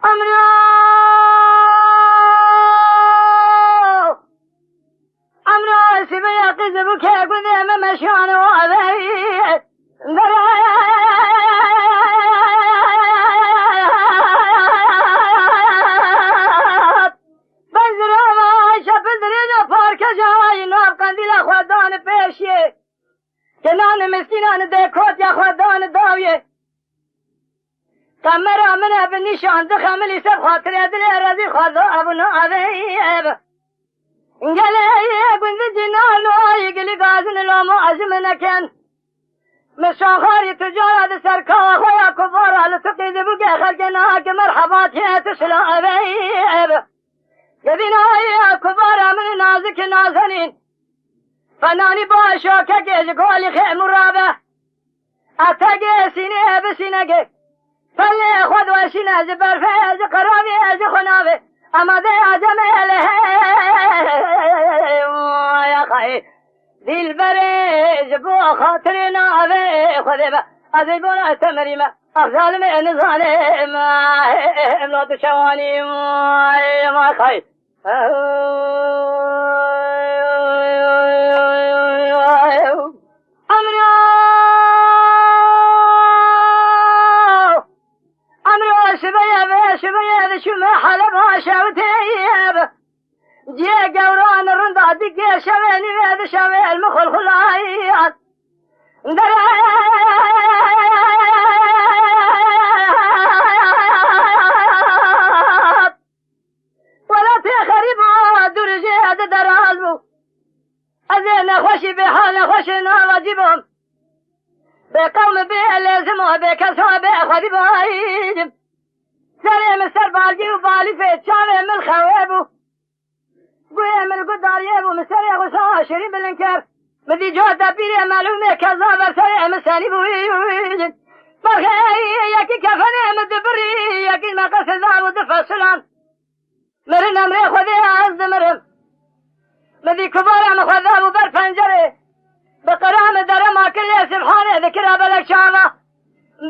امرو سبي يقذبك قدام مشان وابي بنزر ما شبدرين فارك جاي ناب قنديل خدان پیشي کنان مسكينان دكوت يا خدان داويه كاميرا من بنشان دخملي سب خاطر ادري رضي خدا ابو ابي قالي قلت جنالو يقلي قازن لو معزم نكن مشاخاري تجارة سركا خويا كبار على تقيد بقى خلقناك مرحبات يا تسلا أبيب قبينا يا كبار من نازك نازنين فناني باشوكا جيز قولي خيم رابع أتاقي سيني بسينك فاللي خذ وسينا زبر فيز قرابي از خنابي أما دي عزمي يا خي ذي البريز بو خاطرنا أبي خذبا أذيبونا تمريما أفضل من ظالم لا تشواني ما خي أمرو شبيه شو ما حلبها شوتيب جي قوران الرنضة دقي شويني بيد شوي المخل خلايات ولا تخربوا درجي هذا درازبو أزين خوشي بحالة خوشنا واجبهم بقوم بيه لازموا بكسوا بيه خذي بايدم سري من سر بالجي وبالي فيت شامي من خوابو قوي من القدار يبو من سري غصا شريب الانكار مدي جوة دبيري معلومة كذابر سري من ساني بويجد برخي يكي كفني مدبري يكي ما قصد ذابو دفع السلام مرن امري خذي عزد مرم مدي كبار مخذابو برفنجري بقرام درما كل سبحانه ذكرها بلك شامة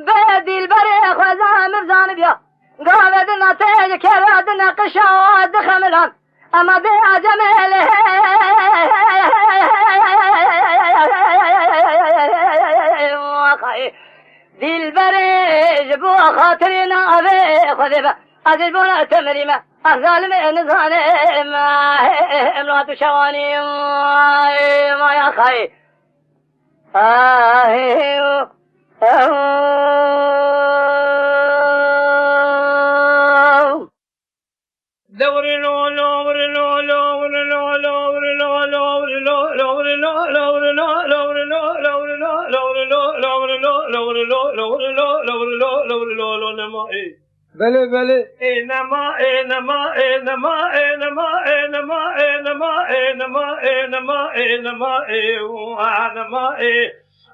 بدي البري خوزا مرزان بيا قابدنا تيج كرادنا قشاوات خملان اما دي عجمي دي البري جبو خاطرنا ابي خذبا اذبونا تمريما أفضل من ظالم امرأة شواني ما يا خي بله بله انما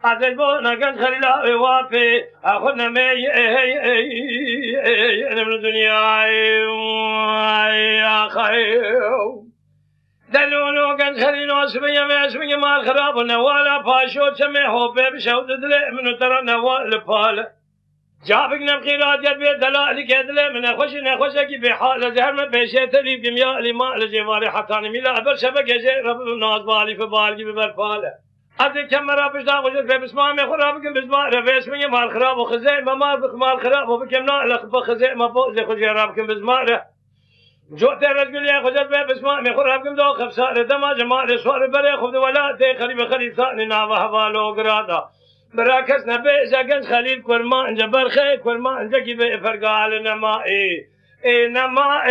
عزيزبو نقد خليلا وافي أخذنا مي أنا من الدنيا يا خير دلونو قد خلينا اسمي ما الخراب نوالا باشو سميحو بيبشو دلي منو ترى نوال بالا جابك نبخيرات يدبي دلالي كدلي من نخوشكي بحالة زهر من بيشي تريب بمياء لما لجيواري حتاني ميلا أبر شبك يجي رب الناس بالي فبالي ببرفالة أدي كم مرة بجدا وجد في بسماء مخراب كم بسماء رفيس مني مال خراب وخزي ما بك مال خراب وبكم نالخ بخزي ما فوق زي خزي راب كم بسماء جوت الرجل يا خزي في بسماء مخراب كم دو خفسار دما جمال سوار بري خذ ولا تي خريب ثاني ناوه حوالو قرادا براكس نبي زاجن خليل كرمان جبر خي كرمان زكي بفرقال نمائي انما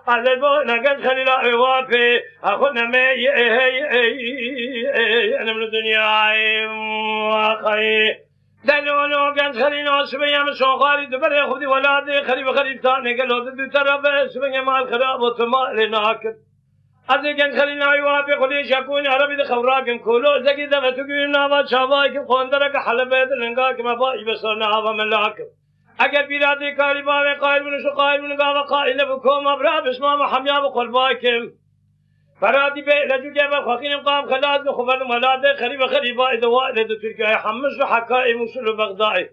على نقد خليل وافي اخذنا مي انا من الدنيا واخي دلونو قد خلينا سبيا من سوخاري دبر ياخذ ولادي خريب ثاني قالوا دو ترى سبيا مع الخراب وتما لناكد أذكر خلينا يوافق خليش يكون عربي دخوراكم كله زكي دفع تقولنا ناوا شوايك خاندرك حلبات لنقاك ما باي بسرنا هوا ملاكم أجر بيرادي قاربا قائل من شو قائل من قاوا قائل بكم أبرا بسمع محميا بقلباكم فرادي بي لجو جاب خاكين قام خلاص خبر ملاده خريبه خريبه دواء تركيا حمص حكائم وصل بغداد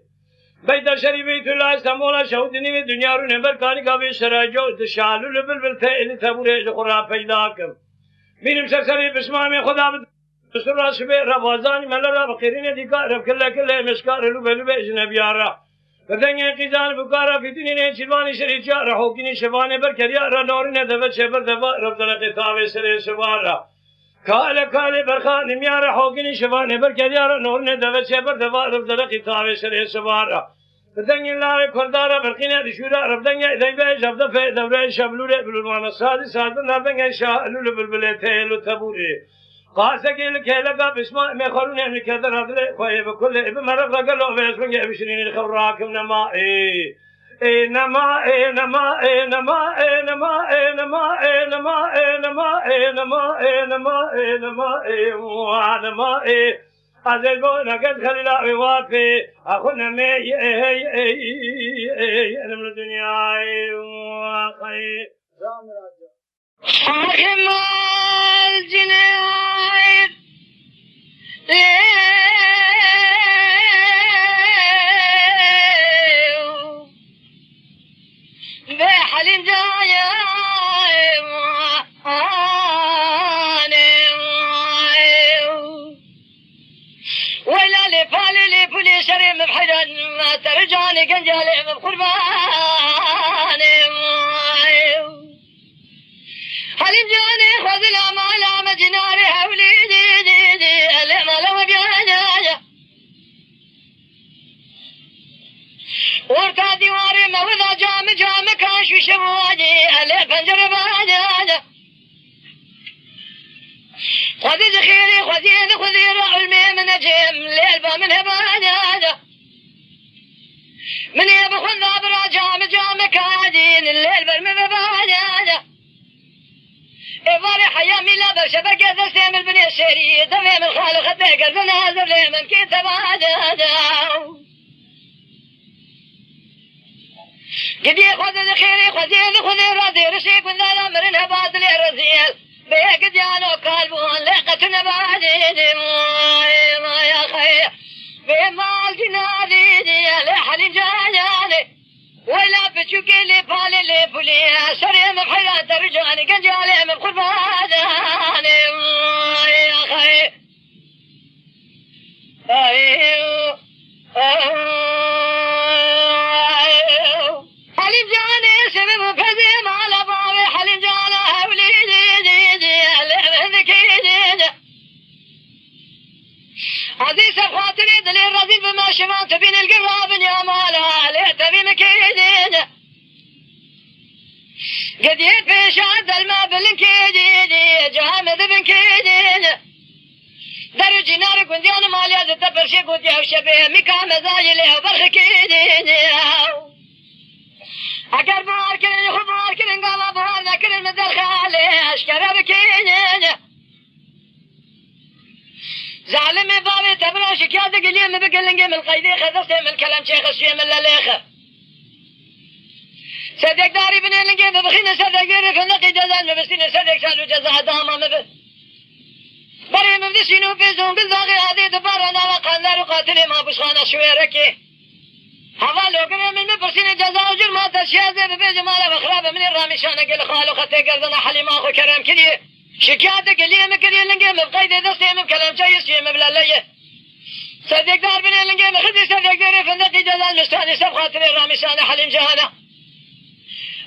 بيت شريف الله سمولا شهودني دنيا رو نمبر كاني قابل سراجو تشالو لبلبل تيل تبوري خرا پیداكم بينم سرسري بسمامي خدا بسرا شبه روازاني ملرا بخيرين ديكا رب كله مسكار لبلبل اجنبيارا بدنيا قيزان بكارا في دينين شلواني شريجا رحوكيني شباني بركريا رنورين دبت شبر دبا رب دلقي تاوي سري شبارا كالي برخاني ميا رحوكيني شباني بركريا رنورين دبت شبر دبا رب دلقي تاوي سري شبارا بدنيا الله كردارا برقينا دشورا رب دنيا إذا بيش أفضل في دوري شبلوري بلوروانا سادي نردنيا شاءلو لبلبلتي لتبوري قاسك الكيلقا بسماء مخرون يعني كذا هذا خوي بكل ابن مرق لقلو بيسمن جاي بشرين الخراكم نما نما نما نما نما نما نما نما نما نما نما أزل بونا قد خليلا بوافي أخونا مي أنا من الدنيا خير حاكم الجنايد بحلم جايا ولا لفالي لفولي شريم بحدا ما ترجعني قنجالي بقرباني حلم جاني خذ الأمال مجناري حولي دي الأمال وبيانا ورتا ديواري موضع جام كاش وشواجي اللي فنجر بانا خذ ذخيري خذي راح الميم نجم ليلبا من هبانا من يبخذ ذابرا جام كادين الليل برمي ببانا إباري حيامي لا برشبر كذا سيم البني الشري دمي من خالو خدي قرزنا هزر لي من كي تبانا قدي خذ ذخيري خذي راضي رشيك من ذا الأمر هباد لي رزيل بيك جانو قلبون لقتنا بعدين ما يا خير بمال جنادي لحن جاني ولا بتشوكي لي بالي لي بولي سري محيرة ترجعني قنجالي من قرباني يا خير حليم جاني سبب فزيم على باوي حليم جانا وليدي عزيز خاطري دليل رزيل بما شمال تبين القراب يا مالا عليه تبي مكيدين قد يفش عد الماء بالكيدين جهامد بنكيدين درجي نار كنديان ماليا زدبر شي قد يوشبه مكا مزايله وبرخ كيدين أقر باركن خباركن قالا بهار ذكر المدر خالي أشكر بكيدين زعلم بابي تبرا شكيات قليم بقلنقي من القيدي خذرتي من كلام شيخ الشيم من الليخة صدق داري بني لنقي ببخينا صدق يري فنقي جزان مبسين صدق سالو جزا داما مبس بري مبدسينو بيزون بالضاغي هذه دبارنا وقاندار وقاتلي ما بشخانا شويركي حوالو قرم من مبسين جزا وجرمات الشيازي ببيج مالا وخرابة من الرامشانة قل خالو خطي قرضنا حليم اخو كرم كليه شكاية قليل مكري لنجي مبقيد دستي مبكلام شيء شيء مبلالية صدق دار بني لنجي مخدي صدق داري فندقي جزال مستاني سب خاطري رامشان حليم جهانا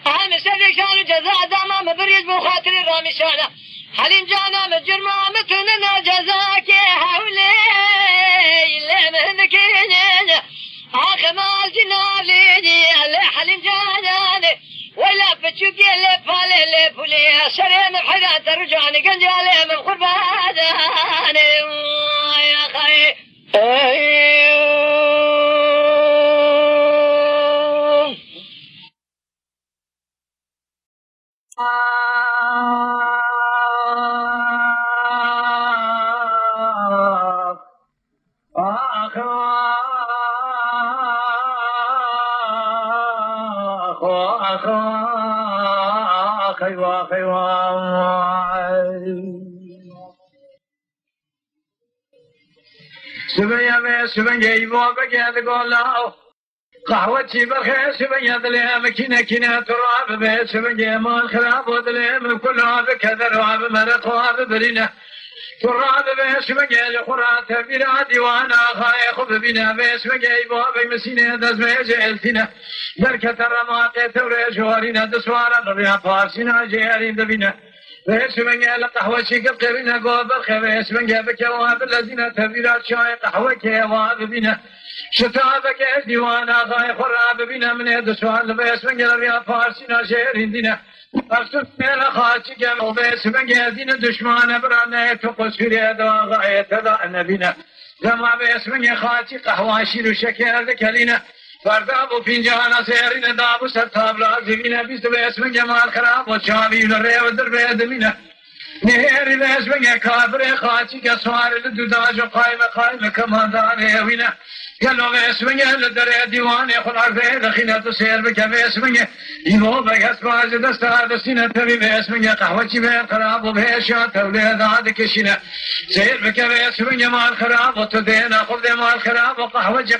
أهم صدق شانو جزاء داما مبريد بو خاطري رامشان حليم جهانا مجرما متننا جزاك حولي اللي مهنكينين آخمال جناليني اللي حليم جهانا ولا بتشوكي اللي بالي اللي بولي سريم بحدا ترجعني قنجالي من قرباني يا خي خيوا سبيا بي سبيا يبو بقيت قولا قهوتي بخير سبيا دلي مكينة كينة تراب بي سبيا مال خراب ودلي من كل راب كذا راب مرق راب برينة تراب بي سبيا لخرات بلا ديوانا خاي خذ بنا بي سبيا يبو بمسينة دزمي جيلتنا بركة الرماقي توري جوارينا دسوارا نريا فارسنا جيالين دبنا ويسمني القهوة شيء قبلنا قبل خير ويسمني بكواب الذين تبيرات شاي قهوة كواب بنا شتابك ديوانا غاي خراب بنا من يد سؤال ويسمني الرياض فارسنا شيرين دينا أرسل من خاتك ويسمني دين دشمان برانا يتقص في يد غاية تدعنا بنا لما ويسمني خاتي قهوة شير شكل ذكرنا فردابو فنجانا سيرين دابو سرطاب لازمين بيست باسم جمال خراب وشابي للريو دربي دمينة نهيري باسم كافر خاتي كسوار لدوداج قائمة كمان داني وينة قالوا باسم لدري ديواني خلار في دخينة تسير بك باسم يمو بك اسماج دستار دستينة تبي باسم قهوتي بين خراب وبهشات ولاد عادك شنا سير بك باسم جمال خراب وتدين أخذ مال خراب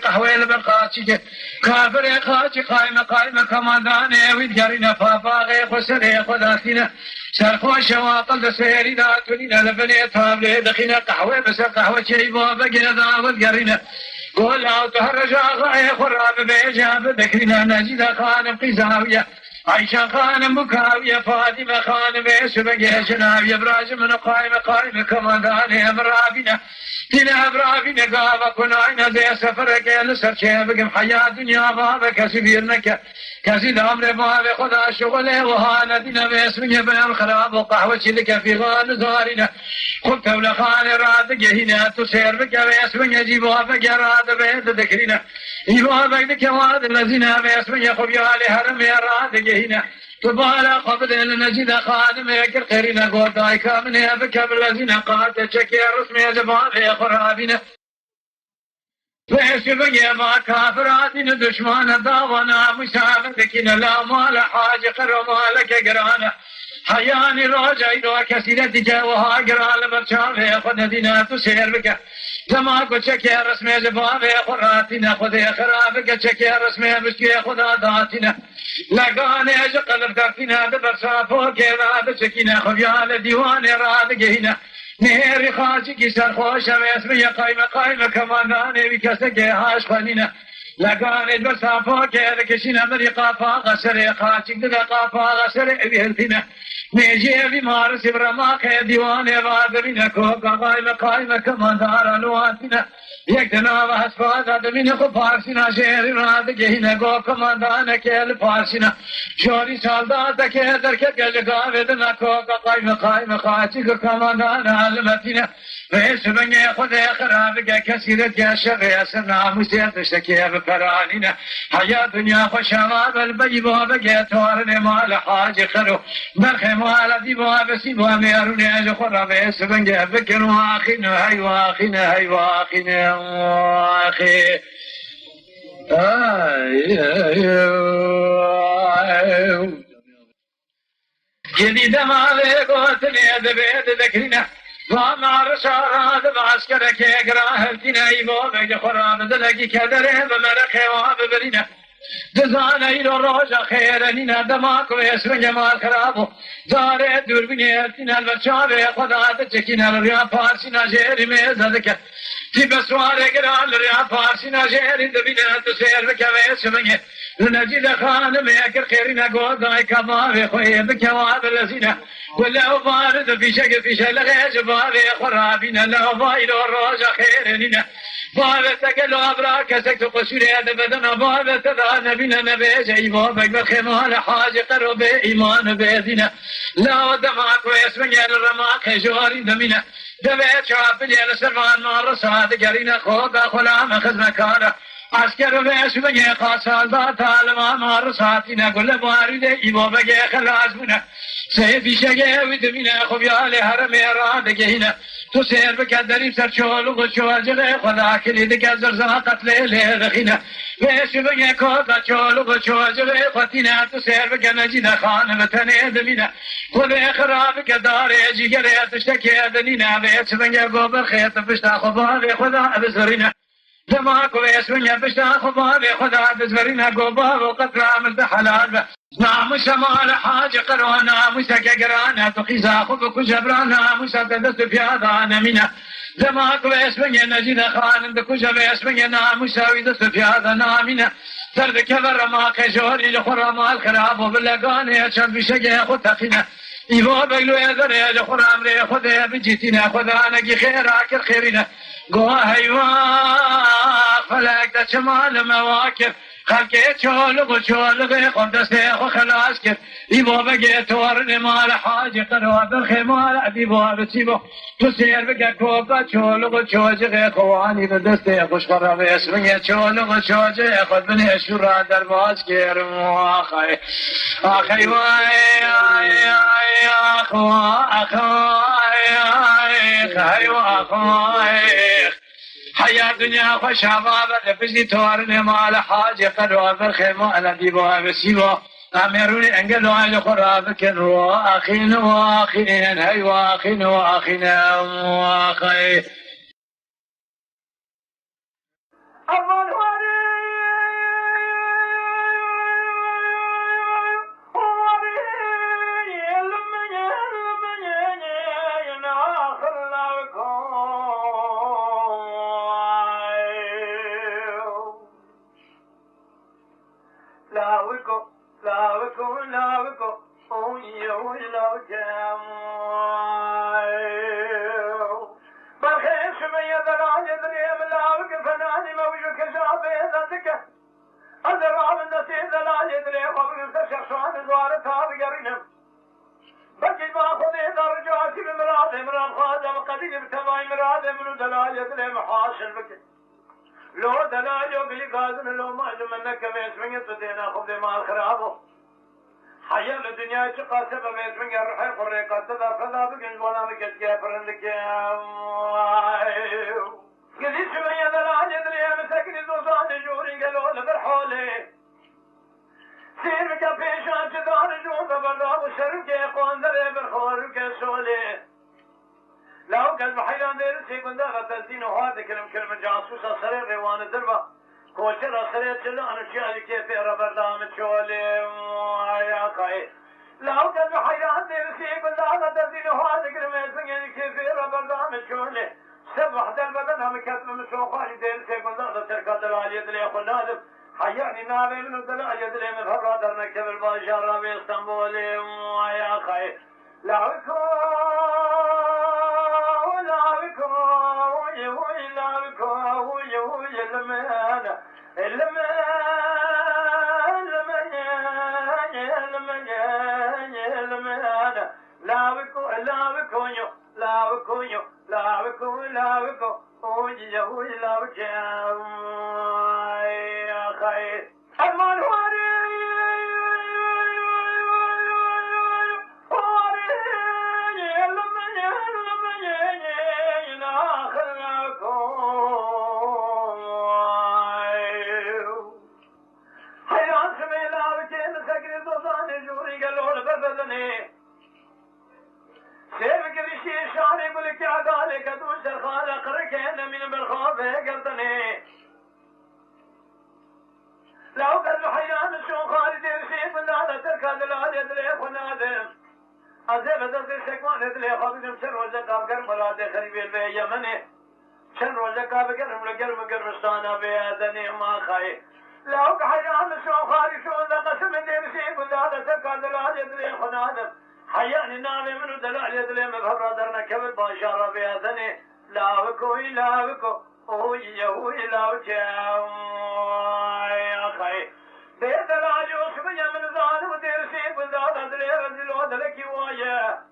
قهوة لبقاتي كافر خاتي قائمة كمان داني ويدقرين فافاغي خسري خداتنا سرخوش واطل دسيري داتولينا لبني تابلي دخينة قهوة بس قهوة شيبو بقنا داود قرينا قول او تهرج غاية خراب بيجاب ذكرنا نجد خانم قزاوية عيشة خانم مكاوية فاطمة خانم بيسبق جناوية براج من قائمة كمان داني امرابنا تنا برابنا قابا كناينا زي سفرك لسر شيبك حياة دنيا بابا كسبيرنك كسيد عمر بابا خدا شغله وهانا دينا باسمه بيان خراب وقهوة لك في غان زارنا خبت ولخان راد هنا تسير بك باسمه جيبوا بقراد بيت ذكرنا يبوا بك واد الذين باسمه خبيالي هرم راد هنا تبالا قبل نجد خادم يكر قرينا قوتاي كامن بك بالذين قاد شكي رسمي زبان خرابنا ويسبق ما كافراتنا دشمان داوانا مساعدكنا لا مال حاج قرمالك قرانا حياني راجعي دوا كسيرتك وها قرال مرشافه خد دينا تسير بك لما كنت شكي رسمي زبابه خراتنا خذ خرابك شكي رسمي بشكي خدا داتنا لقاني قلب كافينا ببرصافو كذا بشكينا خبيال ديوان رادق هنا نهر خاجك سرخوش واسمي قائمة كماناني بكسك هاش خانينا لقاني برصافو كذا كشينا مريقا فاغسر خاجك دقا فاغسر بهلتنا نيجي بمارس برماك ديوان وادرين كوكا قائمة كمانار الواتنا يكتنا وحسفات آدمين خو فارسنا شهر رادق هنا قو كماندان كيل فارسنا شوري سالدات كي دركت جلقاودنا كوكا قائمة خاجك كماندان علمتنا ويسبني خذ خرابك كسيرت يا شغي سنا مسيت شكي بقراننا حياة دنيا خشمات البيبو بقيت ورن مال حاج خلو برخي مال ديبو بسيبو ميروني اجو خراب يسبني بكر واخنا هاي واخنا واخي جديد ما لقوتني دبيت ذكرنا وما رشارات بعسكرك يقراه التنايبو بيج خراب دلقي كدره بمرخي واببرنا دزانا إلو روجا خيرننا دماغ ويسر جمال خرابو دار دوربيني التنا البشابه خدا تشكينا الرياض فارسنا جيري ميزدك تبسوار قرال الرياض فارسنا جيري دبينا تسير بك ويسمني لنجد خان ميكر خيرنا قوداي كما خوي بك واد الذين ولا بارد في شق في شلغ جبال خرابنا لا بايل الروج خيرنا بارد قالوا ابراك سكت قشور هذا بدنا بارد تدعى بنا نبي جيبا بك خمال حاج قرب ايمان بيدنا لا ودمعك ويسمني الرماق جواري دمنا دبيت شعب لي السرمان ما رصاد قرينا خوضا خلام خزنا كارا اسکر ویش بگه خاصال با تعلم مار ساتی نگل باریده ایبا بگه خلاص بونه سیفیشه گه ویدمینه خب یالی هرم اراده هینه تو سیر بکد دریب سر چولو و چوجغه خدا کلید که زرزا قتل لیلخینه ویش بگه کتا چولو و چوجغه خطینه تو سیر بکد نجید خانه بتنه دمینه خود خراب که داره جیگره تشتکه دنینه ویش بگه گوبر خیط پشتا خبا خدا بزرینه دماغ ويسوني بشتا خبابي خدا بزورينا قوبا وقطرة من حلال ناموس مال حاج قروا ناموس كقرانا تقيزا خبك جبران ناموس تدست في هذا نمينا دماغ ويسوني نجد خان دكوجا ويسوني ناموس ويدست في هذا نامينا ترد كبر ما كجوري لخرا مال خراب وبلغاني اشم بشجع خد تقينا ایوا بگلو اداره اج خورم ری خدا بجیتینا خدا نگی خیر آکر خیرینا گواه ایوا فلک دا چمال مواکب خلقه چالق و چالق خود دسته خو خلاص کرد ایوا بگه توار نمال حاج قروا برخی مال عدیبا بسیبا تو سیر بگه کوبا چالق و چاجق خوانی به دسته خوش قرب اسمه چالق و چاجق خود بنه شورا در باز کرم آخی آخی وای حيا الدنيا خوش عبابة بزي توارن مال حاج قدوا برخيمو أنا ديبوا بسيبوا أمروني أنقلوا على خرابك وآخين وآخين هاي وآخين وآخين وآخين لو دلالو بيقادن لو معلوم انك بيسمي تدينا خذ مال خرابه حيا الدنيا تقاسب بيسمي الروح قريقات تذا فلا بقن ولا مكت كافر لك قلي شويه دلال يدري مسكن زوزان جوري قالوا لبرحولي سير بك بيشان تدار جوز برا وشرك قندر برخور كسولي لو قلب حيران دير سيكون داغة تزين وهذا كلمة جاسوسة صرير ريوان الدربة كوشرة صرير جلو أنا شيالي كيف ربر دامت شولي يا خي لو قلب حيران دير سيكون داغة تزين وهذا كلمة كيف ربر دامت شولي سبح دربة نام كتب مسوخاني دير سيكون داغة تركا دلال يدلي أخو نادم حياني نابي من دلال يدلي من فرادر نكب الباشارة بإسطنبولي يا خي لو حياني نامي منو دلال يدلي مفرد رنكب الباشارة بيادني لاوكو لاوكو اوي اوي لاوكو يا خي بيدلال يوسف يمن زان ودير سيب زاد دلي رزل ودلكي وايا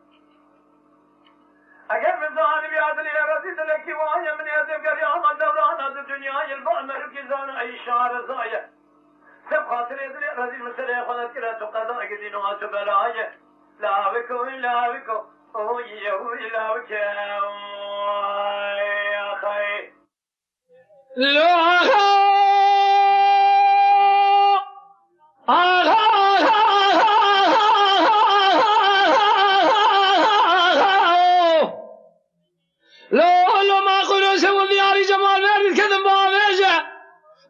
اگر من زان بيادلي رزل دلكي وايا من يزم قريام الدوران الدنيا يلبع مركي زان أي شعر زايا سب خاطر يدري رزي المسألة خلت كلا تقضى قدين واتبلايا لا بكو لا بكو أوي لا بكو يا خي لا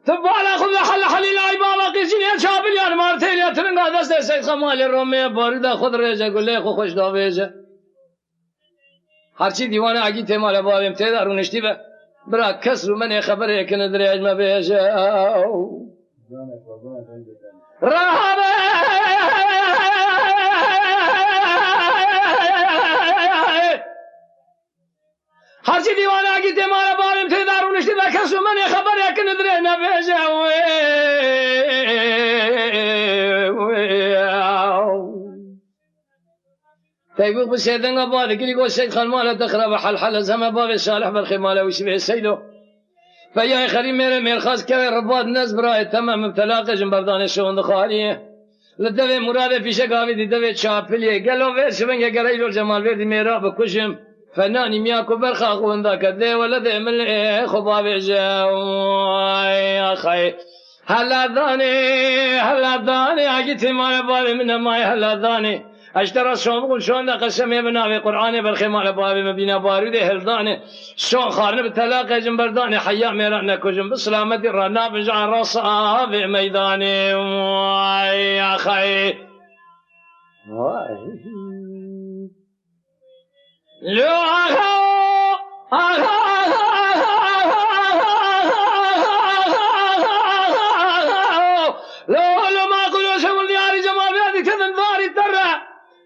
تبالا خذ حل لا بابا قيسين شابل يا مارتين يا ترنغا دست سيد خمال الرومي باردا خود رجا گله خو خوش داویجه هرچی دیوانه اگی تمال بابم ته درونشتی به برا کس رو من خبر کنه درج ما بیجه رهبه هرچی دیوانه اگی تمال بابم ته درونشتی به کس رو من خبر کنه درج ما بیجه تيبوق بسيدنا أبوالي كل يقول سيد خالمالة تخرب حل زما باب صالح بالخمالة ويسبه سيدو فيا خلي مير خاص كوي رباط الناس براي تمام مبتلاقة جنبردان الشون دخالية لدوي مرادة في شقاوي دي دوي تشابلية قالوا فير شبنك قريلو الجمال فير دي ميرا بكشم فناني مياكو برخا اخوان ذاك دي ولا دي من خبابي جاو يا خي هلا داني عجيتي ما بالي من ماي هلا داني اشترى شون شون قسم بناوي قرآن بالخمال بابي مبينا بارود هلداني شون خارن بتلاقى جنبرداني حيا ميرانا كجن بسلامتي رانا بنجع راسها في ميداني يا خي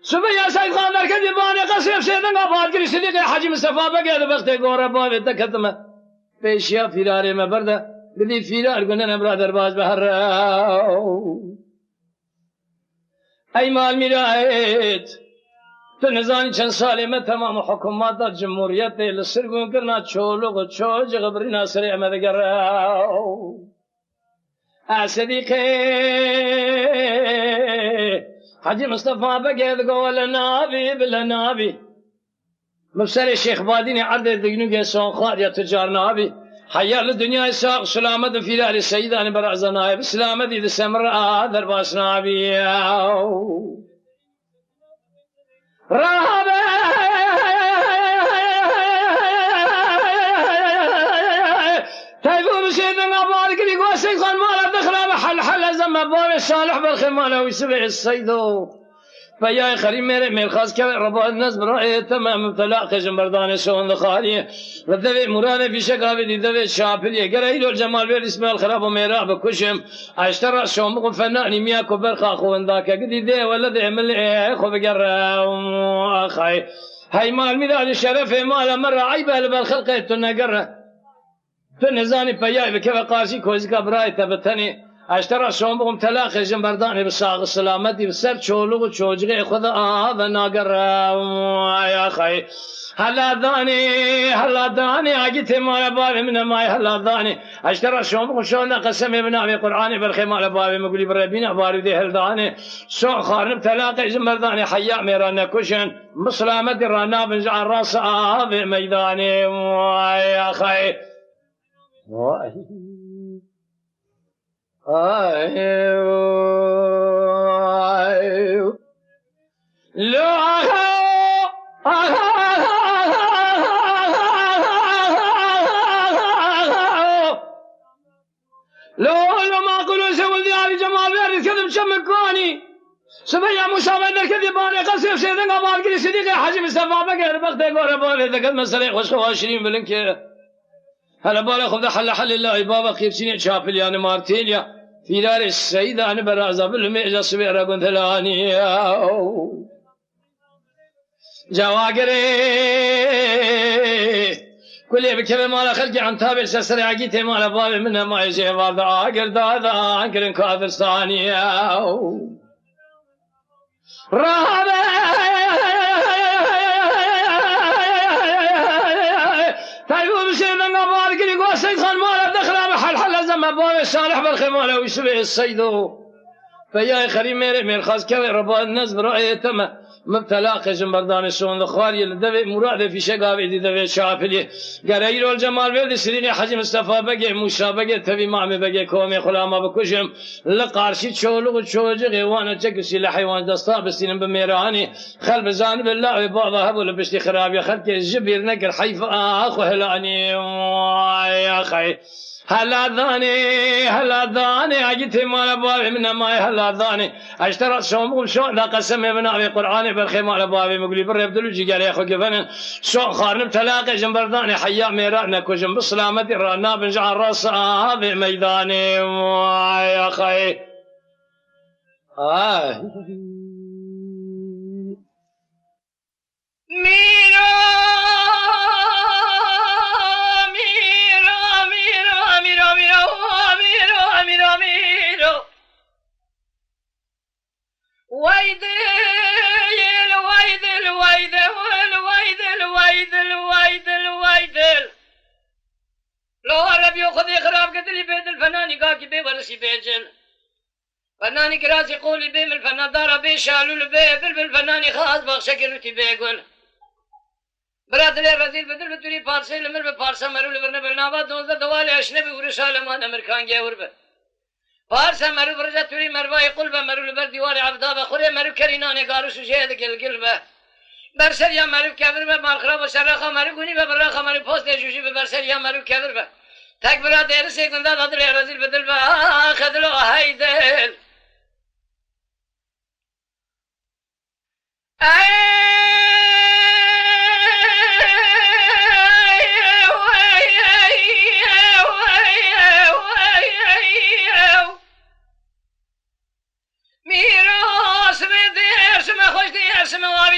سبيا سيد خان در كدي باني قصير سيدنا قباد كري صديق حاجي مصطفى بقى بختي غورا بابي تكتم بيشيا فيراري ما برده بدي فيرار قلنا برادر باز بحر اي مال ميرايت تنزاني چند سالي ما تمام حكومات الجمهورية للسرقون كرنا تشولو تشوج غبرنا سريع ما ذكر صديقي حاجي مصطفى بقيت قول نابي بلا نابي مبسر الشيخ باديني عرض الدقنوك يسون خاد يا تجار نابي حيال الدنيا يساق سلامة في دار السيدان برعز نائب سلامة دي سمراء درباس نابي رهبه تايفو بسيدنا بارك لي قوى سيد خان مالا دخلا حل زمان بابي صالح بالخمالة ويسبع السيدو فيا خريم مير خاص كوي ربا الناس برأي تمام مبتلاق جنبردان شون دخالية لدوي مرادة في شقابي دي دوي شابلية قرأيلو الجمال بير اسمه الخراب وميراق بكشم اشترى شون بقم فناني مياكو برخا اخوان ذاك قدي دي ولا دي عمل اخو بقرة اخي هاي مال ميلاد الشرف مال مرة عيبه لبالخلقة تنقرة تنزاني فيا بكيف قاسي كوزيكا براي تبتني اشترى شون بقم تلاقي جنبرداني بالساق السلامتي بسر شولو وشوجغي خذ هذا ناقر يا اخي هلا داني اجيت ما بابي من ماي هلا داني اشترى شون بقم شون قسمي بنامي قراني بالخمال بابي مقولي بربينا بارودي هلداني شون خارن تلاقي جنبرداني حيا ميرانا كشن بسلامتي رانا بنجع راسها في ميداني يا اخي لو ما قولوا سووا دياري جمال بيرد كذب شمكوني سبيا مسابقة كذب باني قصير سيدنا قبال كري صديقي حاجي مصطفى بقى بختي قورا بالي ذكر مسألة خوش 20 بلنك هلا بالي خذ حل الله بابا كيف سنين شافل يعني مارتينيا في دار السيدة أنا برازة بالمئجة صبيرة كنت لاني جواقري كل يبكي مالا خلقي عن تابع سسري عقيتي مالا بابي منها ما يجي بابا عاقر دادا عنكر كافر ثاني رهبه سيد خان مالا دخل حل ما باب صالح بالخمالة ويسوي السيدو فيا خري مير خاص كوي ربا الناس برأي تما مبتلاق جنبردان الشون الخاري لدوي مراد في شقاوي دي دوي شافلي قرير والجمال بيد سريني حجم مصطفى بقي موسى بقي تبي معمي بقي كومي خلاما بكشم لقارشي تشولو وتشوجي وانا تكسي لحيوان دستا بسين بميراني خل بزان بالله بعضها هبو لبشتي خراب يا خلك الجبير نقر حيف اخو هلاني يا اخي هلا ذاني اجيت مال بابي من ماي هلا ذاني اشترط شوم شو لا قسم ابن ابي قراني بالخيمه بابي مقلي بر يبدلو جي قال يا اخو كفن شو خارن تلاقي جنبرداني حيا ميرانا كجن بسلامه رانا بنجع راس ابي ميداني يا اخي ويدل لو عرب ياخذ خراب قتلي بيد الفنان قاكي بي ورسي بيجل فناني كراسي قولي بي من الفنان دار بي شالو البي بالفناني خاص بغشكرتي بيقول براد لي رزيل بدل بتوري بارسي لمر بارسا مرو لبرنا بالنابا دوزا دوالي اشنبي ورشالمان امريكان جاور به فارسا مرو برجا توري مرواي قلبه مرو لبر ديواري عبدا بخوري مرو كريناني قارش وشهد قلبه برسل يا مرو كبر به مالخرا وشرخا مرو غني به برخا مرو پوست جوجي به برسل يا مرو كبر به تك براد دير سيكندا دادل رزيل بدل به خدلو هيدل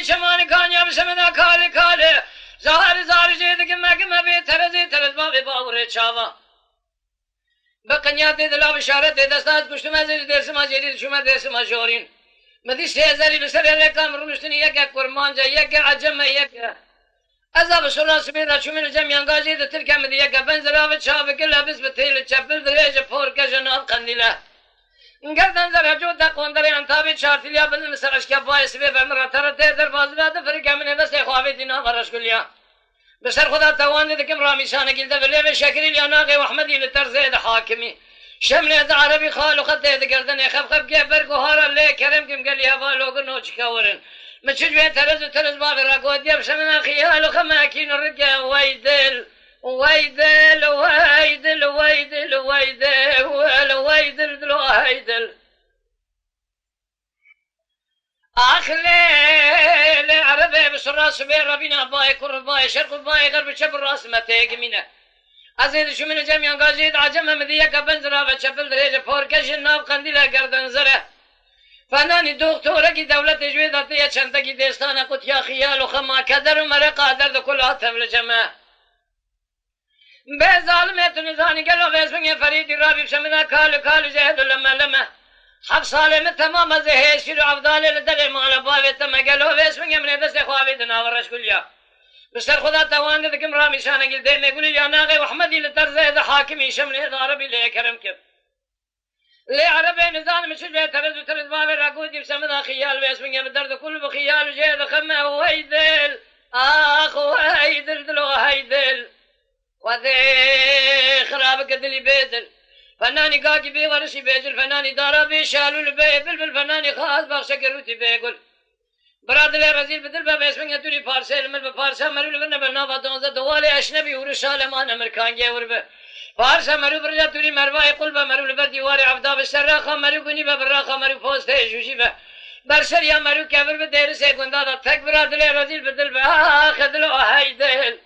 شمان کانیاب شمنا کاله کاله زهر جید که مگم به ترز ما به باور چاوا بقنیات دل اشارت دستات کشتم از درسم جدید شما درسم جورین مدی سهزاری بسر لکام رونشتنی یک قرمان جا یک عجم یک عذاب سولا سبیرا چومن جمعیان گازی ده ترکم دی یک بنزراو چاو کلا بس بتیل چپل دریج پور کجناب قندیله گردن زر جو دا قندری انتابی چارتیلیا بندن سرش که باعث به بمرا ترد در بازلاده فرقه من دست خوابی دینا ورش کلیا بسر خدا توان دکم رامیشانه گلده ولی به شکری لیاناقی و احمدی لترزه ده حاکمی شمله ده عربی خالو خط ده گردن خب که برگوهارا لی کرم کم گلی هوا لوگو نوچ کورن مچجوه ترز باقی را گودیم شمنا خیالو خماکین رگه ویدل ويدل ويدل ويدل ويدل ويدل ويدل أخلي عربي بسراس بين ربنا باي كر باي شرق باي غرب شبر راس ما تيجمينه أزيد شو من الجميع قاعد عجمة مدية كبنزرة بشبل دريجة فوركش الناب قنديلة قردن زرع فناني دكتورة کی دولت جويد أتيا شنطة کی دستانة قط يا خيال وخما كدر ومرق قادر كل عتم الجماعة به ظالمت نزانی گلو واسمن فرید رابی شمنا کال جهد لما حق سالم تمام از هشیر افضل لدل مال باوت ما گلو واسمن من دست خوابید ناورش کلیا بسر خدا توان دکم رامی شان گل ده میگونی یا ناقه احمدی لترزه حاکمی شمن عربی له کرم کب لی عربی نزان مشل به ترز باو راگودی شمنا خیال واسمن درد کل بخیال جهد خما ويدل اخ ويدل دلو هيدل وذي خرابك دلي بيدل فناني قاقي بي ورشي بيجل فناني دارا بي شالو البي بلبل فناني خاص بخشك روتي بيقول براد لي رزيل بدل بابا اسمن يتوري فارسي لمن بفارسا مرو لبنا بالنافا دونزا دوالي اشنبي ورشال مان امريكان جاور به فارسا مرو برجا توري مرواي قلبا مرو لبر ديواري عبدا بالسراخا مرو قني ببراخا مرو فوسته جوشي به برسر يا مرو كبر بدير سيكوندا دا تك براد لي رزيل بدل بها خدلو هيدل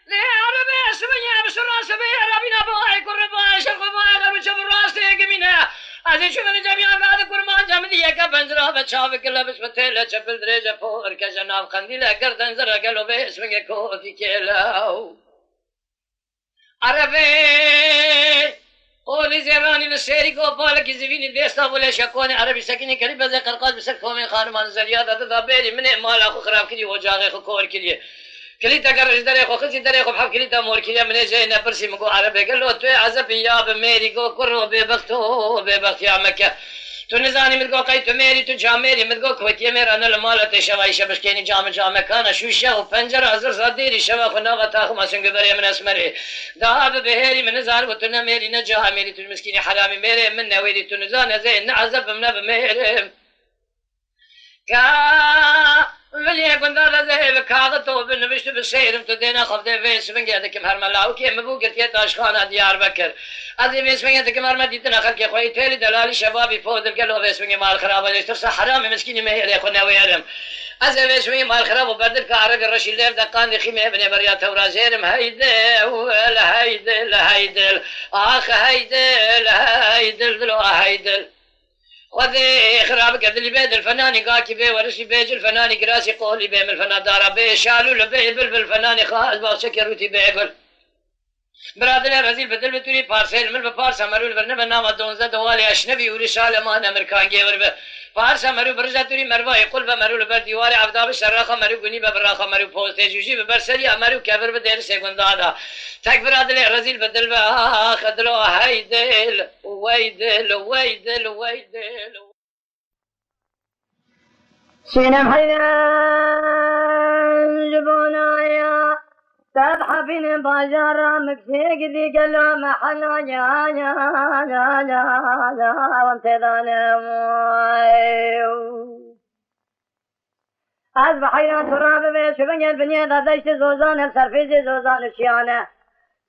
لي عربي اسمي بسرعة سبيع ربنا باي قربا شرق باي غرب شبر راسي قمينة عزيز شو من جميع بعد قرمان جمدية كبنزرا بتشافك لبس بتيلة شبل دريجة فور كجناب قنديلة قردن زرا قلو باسمي كوفي كيلاو عربي قولي زيراني للسيري قوبالك زفيني ديستا ولا شكوني عربي سكيني كلي بزي قرقاز بسكتهم من خانمان زريادة تضابيلي من مال أخو خراب كلي وجاغي خو كور كلي كلي تقرش دري خو خزي دري خو بحب كلي تامور كلي من جاينا برسي مقو عربي قال له توي عزب يا بميري قو كرو ببختو ببخت يا مكة تو نزانی مدگو قی تو میری تو جامری مدگو کویتی میرا نل مالت شوای شبشکینی جام کانا شوشه و پنجره هزار صدیری شوا خناغ تاخم اسنگ بری من اسمری دهاب بهری من نزار و تو نمیری نجا میری تو مسکینی حرامی میری من نویری تو نزان زین نعذب من بمیری کا ولی كنت هذا زي بكاغته بالنبشت بالسير تدينا خفضي فيس من قيادك مهرملا وكي مبو قرتيت اشخانا ديار بكر ازي فيس من قيادك مهرملا ديتنا خلقي خوي تيلي دلالي شبابي فود القلو فيس من مال خرابه ليش ترسى حرامي مسكيني مهير يا اخونا ويرم ازي فيس من مال خراب وبردل كعرق الرشيد ليف دقان خيمه ابن بريات ورازيرم هيدل ولا هيدل هيدل اخ هيدل هيدل دلو هيدل وذي خراب قد اللي بيد الفناني قاكي بي ورشي بيج الفناني قراسي قولي بي من الفنان دارا بي شالو لبي بالفناني خاص باغشك روتي بيقول برادر رزيل بدل بتوري بارسل من بارسا مرو البرنامج نام دونزا دوالي اشنبي ورشال مان امريكان جيور بارسا مرو برزا توري مروا يقول بمرو البر ديواري عبدا بالشراخه مرو غني ببراخه مرو بوست جوجي ببرسلي مرو كبر بدير سيكون دادا تك برادر رزيل بدل با خدلو هيدل ويدل ويدل ويدل سينم حيان جبونايا تضحبين باجارة مكسيك دي قلو محلا يا وامتدانا أصبح حيان تراب بشبن البنية دشت زوزان السرفيزي زوزان الشيانة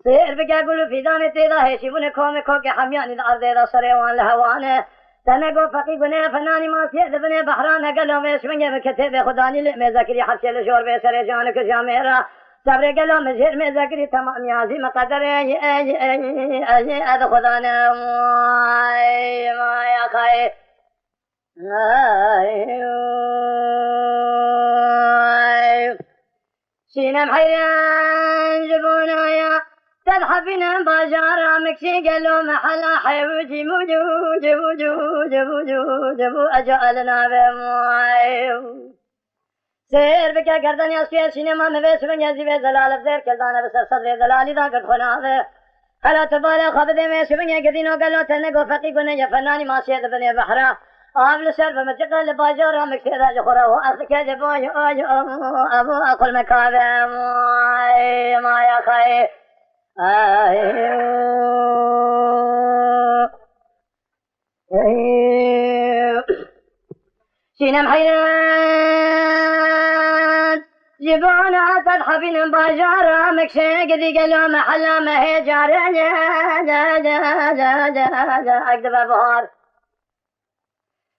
سير بك أقول في دانة تيدا هيشيبون كومي كوكي حمياني الأرض إذا صريوان لهوانه تنقو فقي بني فناني ما سيد بني بحران قلو بشبن بكتب خداني لئمي ذكري حرشي لشور بسر جانك جاميرا صبر قلو مجهر میں ذکری تمام یازی مقدر از خدا ما یا خواهی سینم حیران جبونایا تذهبين بازار مكسي قلو محلا حيوجي موجو جبو جبو جبو جبو أجعلنا بموايو سير بك گردن ياسكي سينما مبس من يزي بزلال بزير كلدانا بسر صدر زلالي دا قد خناوه هلا تبالي خبد ميس من يقدينو قلو تنقو فقي قنن يفناني ما سيد بني بحرا آبل سر بمتقل لباجارا مكسي دا جخورا وأخذك جبو أبو أقل مكابه ما يا خي سينم حيران جبونا تضحبين باجارة مكسي قدي قلو محلا ما هي جاري أكدب بهار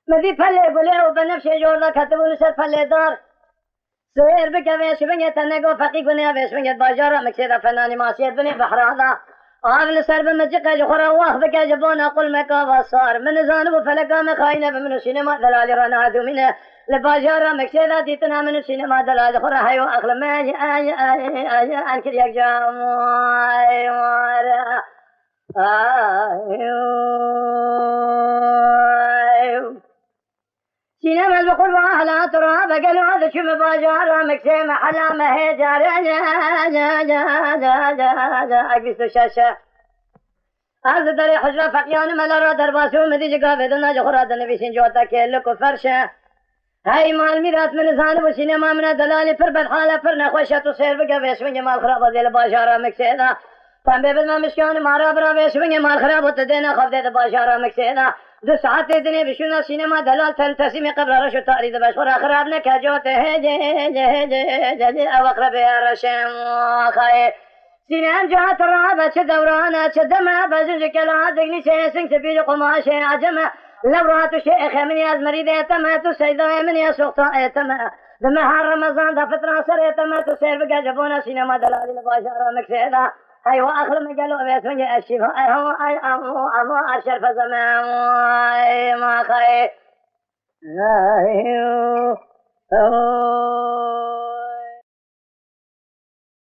مذي فلي بلي وبنفسي جورنا كتبوا لسر فلي دار سير بك بيش بني تنقو فقي بني بيش بني باجارة مكسي دا فناني ماسيت بني بحرادا آبل سر بمجيقة جخورا واخ بك جبونا قل مكا وصار من زانب فلقا مخاينة بمن السينما دلالي رنادو منه لباجارة مكسيدة ديتنا من السينما دلالي خورا هايو أخلم أنكر يكجام سينما البقول وأهلا تراب قالوا هذا شو باجارة مكسي محلا ما هي جاري أكبس الشاشة هذا دري حجرة فقيان ملارا درباسو مدي جقا بدنا جخورا دنبيشين جوتا كيلكو فرشة هاي مال ميرات من زانب وسينما من دلالي پر بالحالة پر نخوشة تصير بقى بيشوين مال خرابة دي لباجارة مكسيدا تنبي بالما مشكان مارا برا بيشوين مال خرابة تدينا خف دي لباجارة مكسيدا 2 ساعات دني بشونا سينما دلال تلتسمي قبل رشو تاريد بشخورا خراب لك جوته هجي او اقرب يا رشم خاي سينام جهات الرابة دورانة دمى بزنج كلا دقني سيسنك سبيل قماشي عجمة لورات شيخ من ياز مريدة تمات سيدة من يسوقتا تمات دمها رمضان دا فترة سر تمات سير بقى جبونا سينما دلالي لباشارة مكسيدا أيوة أخل مجلو بيت من الشفاء أمو أشرف زمان ما خير